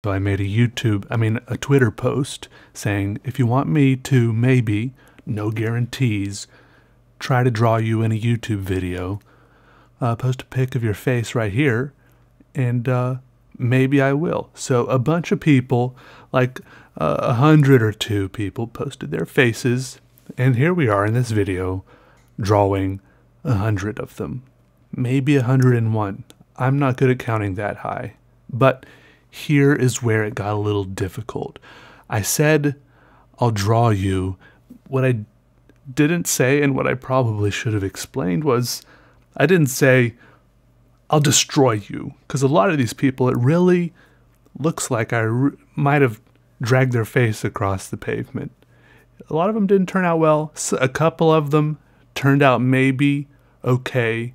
So I made a Twitter post saying, if you want me to maybe, no guarantees, try to draw you in a YouTube video, post a pic of your face right here, and maybe I will. So a bunch of people, like 100 or 2 people, posted their faces, and here we are in this video drawing 100 of them. Maybe 101. I'm not good at counting that high. But here is where it got a little difficult. I said, I'll draw you. What I didn't say, and what I probably should have explained, was I didn't say, I'll destroy you. Because a lot of these people, it really looks like I might have dragged their face across the pavement. A lot of them didn't turn out well. A couple of them turned out maybe okay.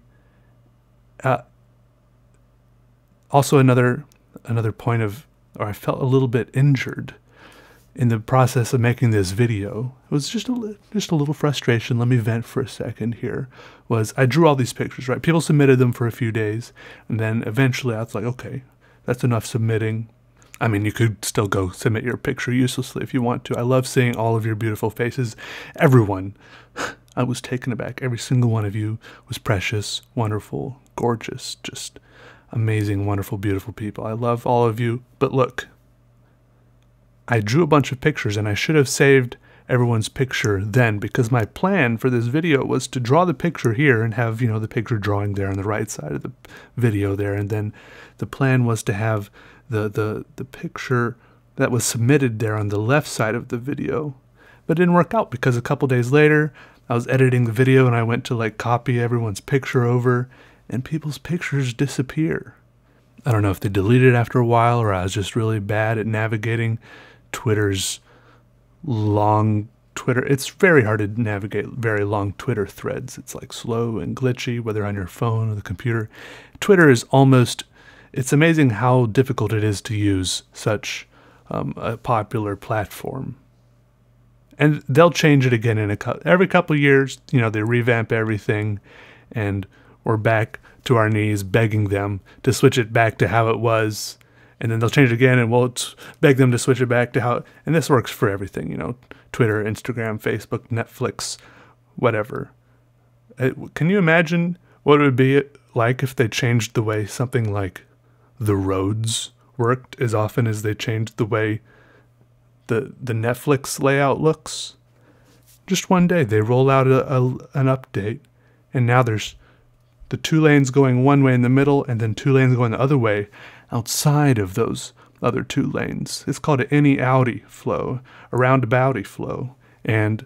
Also another point of, or I felt a little bit injured in the process of making this video. It was just a little frustration. Let me vent for a second here. Was I drew all these pictures, right? People submitted them for a few days, and then eventually I was like, okay, that's enough submitting. I mean, you could still go submit your picture uselessly if you want to. I love seeing all of your beautiful faces. Everyone. I was taken aback. Every single one of you was precious, wonderful, gorgeous, just amazing, wonderful, beautiful people. I love all of you. But look, I drew a bunch of pictures, and I should have saved everyone's picture then, because my plan for this video was to draw the picture here and have, the picture drawing there on the right side of the video there. And then the plan was to have the picture that was submitted there on the left side of the video. But it didn't work out, because a couple days later, I was editing the video and I went to copy everyone's picture over, and people's pictures disappear. I don't know if they deleted it after a while, or I was just really bad at navigating Twitter's long Twitter. It's very hard to navigate very long Twitter threads. It's slow and glitchy, whether on your phone or the computer. Twitter is it's amazing how difficult it is to use such a popular platform. And they'll change it again every couple of years. They revamp everything, and we're back to our knees begging them to switch it back to how it was. And then they'll change it again, and we'll beg them to switch it back to how. And this works for everything, Twitter, Instagram, Facebook, Netflix, whatever. Can you imagine what it would be like if they changed the way something like the roads worked as often as they changed the way the Netflix layout looks? Just one day they roll out an update, and now there's the 2 lanes going one way in the middle, and then 2 lanes going the other way outside of those other 2 lanes. It's called an any-outy flow, a roundabouty flow, and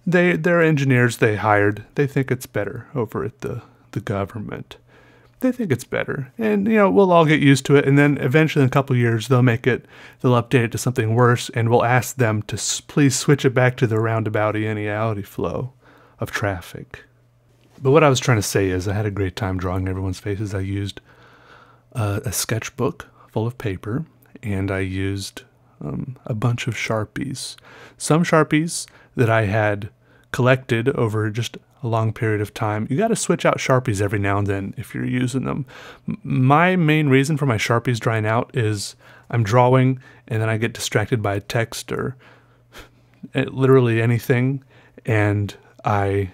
they're engineers they hired. They think it's better over at the government. They think it's better, and we'll all get used to it, and then eventually in a couple of years they'll update it to something worse, and we'll ask them to please switch it back to the roundabouty any-outy flow of traffic. But what I was trying to say is I had a great time drawing everyone's faces. I used a sketchbook full of paper, and I used a bunch of Sharpies. Some Sharpies that I had collected over just a long period of time. You got to switch out Sharpies every now and then if you're using them. My main reason for my Sharpies drying out is I'm drawing, and then I get distracted by a text or literally anything, and I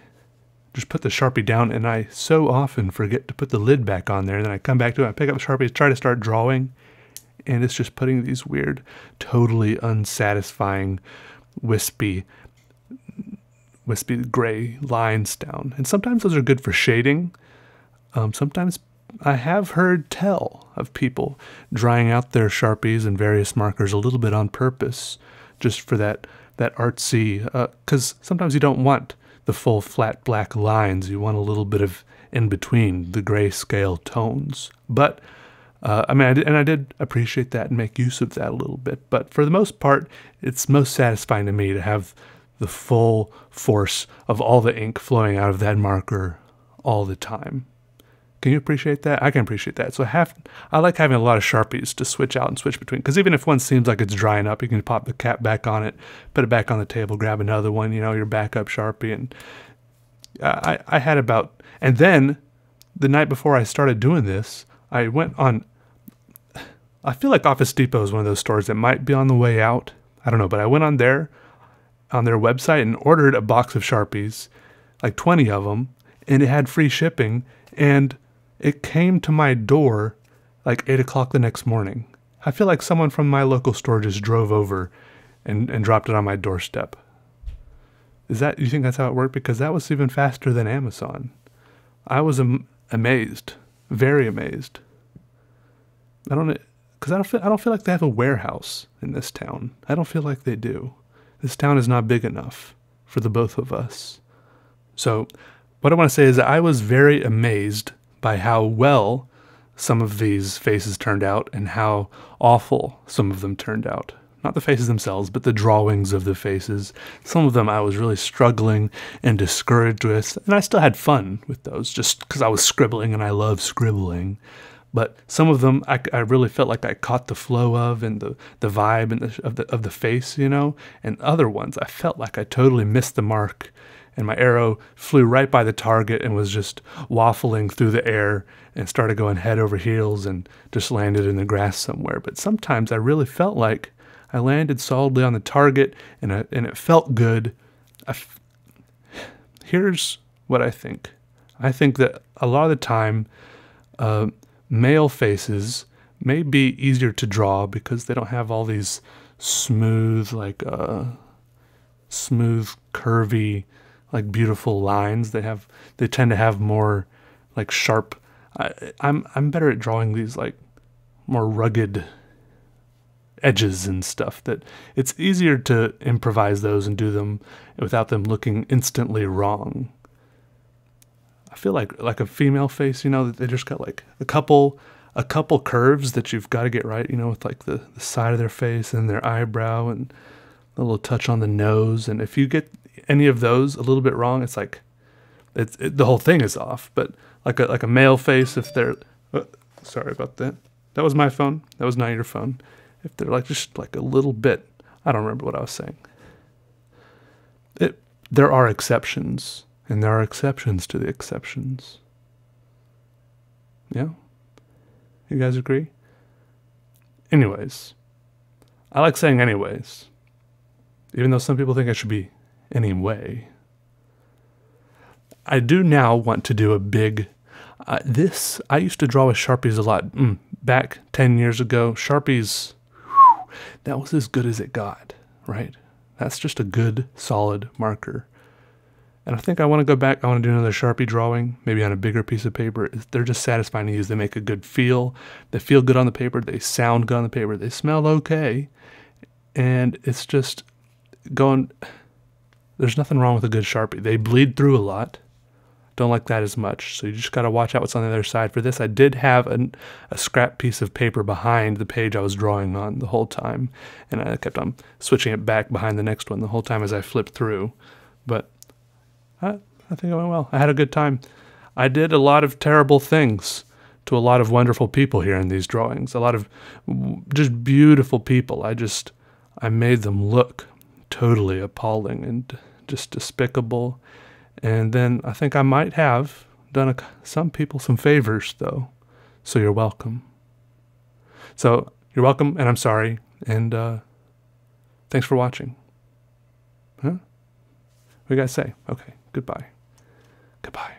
just put the Sharpie down, and I so often forget to put the lid back on there, and then I come back to it, I pick up the Sharpie, try to start drawing, and it's just putting these weird, totally unsatisfying, wispy gray lines down. And sometimes those are good for shading. Sometimes I have heard tell of people drying out their Sharpies and various markers a little bit on purpose, just for that artsy, because sometimes you don't want the full flat black lines. You want a little bit of in between, the grayscale tones. But I did appreciate that and make use of that a little bit. But for the most part, it's most satisfying to me to have the full force of all the ink flowing out of that marker all the time. Can you appreciate that? I can appreciate that. So I like having a lot of Sharpies to switch out and switch between, because even if one seems like it's drying up, you can pop the cap back on it, put it back on the table, grab another one, your backup Sharpie. And I had about, and then the night before I started doing this, I went on I feel like Office Depot is one of those stores that might be on the way out. I don't know, but I went on their website and ordered a box of Sharpies, like 20 of them, and it had free shipping, and it came to my door like 8 o'clock the next morning. I feel like someone from my local store just drove over and dropped it on my doorstep. You think that's how it worked? Because that was even faster than Amazon. I was amazed, very amazed. I don't feel like they have a warehouse in this town. I don't feel like they do. This town is not big enough for the both of us. So what I want to say is that I was very amazed by how well some of these faces turned out and how awful some of them turned out. Not the faces themselves, but the drawings of the faces. Some of them I was really struggling and discouraged with, and I still had fun with those just because I was scribbling and I love scribbling. But some of them I really felt like I caught the flow of and the vibe and of the face, you know. And other ones I felt like I totally missed the mark, and my arrow flew right by the target and was just waffling through the air and started going head over heels and just landed in the grass somewhere. But sometimes I really felt like I landed solidly on the target and it felt good. Here's what I think. I think that a lot of the time, male faces may be easier to draw because they don't have all these smooth, curvy, like beautiful lines. They tend to have more like sharp. I'm better at drawing these like more rugged edges and stuff, that it's easier to improvise those and do them without them looking instantly wrong. I feel like a female face, you know, that they just got like a couple curves that you've got to get right, you know, with like the side of their face and their eyebrow and a little touch on the nose. And if you get any of those a little bit wrong, it's like the whole thing is off. But like a male face, if they're sorry about that. That was my phone. That was not your phone. If they're like just like a little bit, I don't remember what I was saying. There are exceptions. And there are exceptions to the exceptions. Yeah? You guys agree? Anyways. I like saying anyways. Even though some people think I should be anyway. I do now want to do a big... I used to draw with Sharpies a lot. Back 10 years ago, Sharpies, that was as good as it got, right? That's just a good, solid marker. And I think I want to go back. I want to do another Sharpie drawing, maybe on a bigger piece of paper. They're just satisfying to use. They make a good feel. They feel good on the paper. They sound good on the paper. They smell okay. And it's just going... There's nothing wrong with a good Sharpie. They bleed through a lot. Don't like that as much. So you just got to watch out what's on the other side. For this, I did have a scrap piece of paper behind the page I was drawing on the whole time. And I kept on switching it back behind the next one the whole time as I flipped through. But... I think it went well. I had a good time. I did a lot of terrible things to a lot of wonderful people here in these drawings. A lot of just beautiful people. I made them look totally appalling and just despicable. And then I think I might have done some people some favors, though. So you're welcome. So you're welcome, and I'm sorry. And thanks for watching. Huh? What do you guys say? Okay. Goodbye. Goodbye.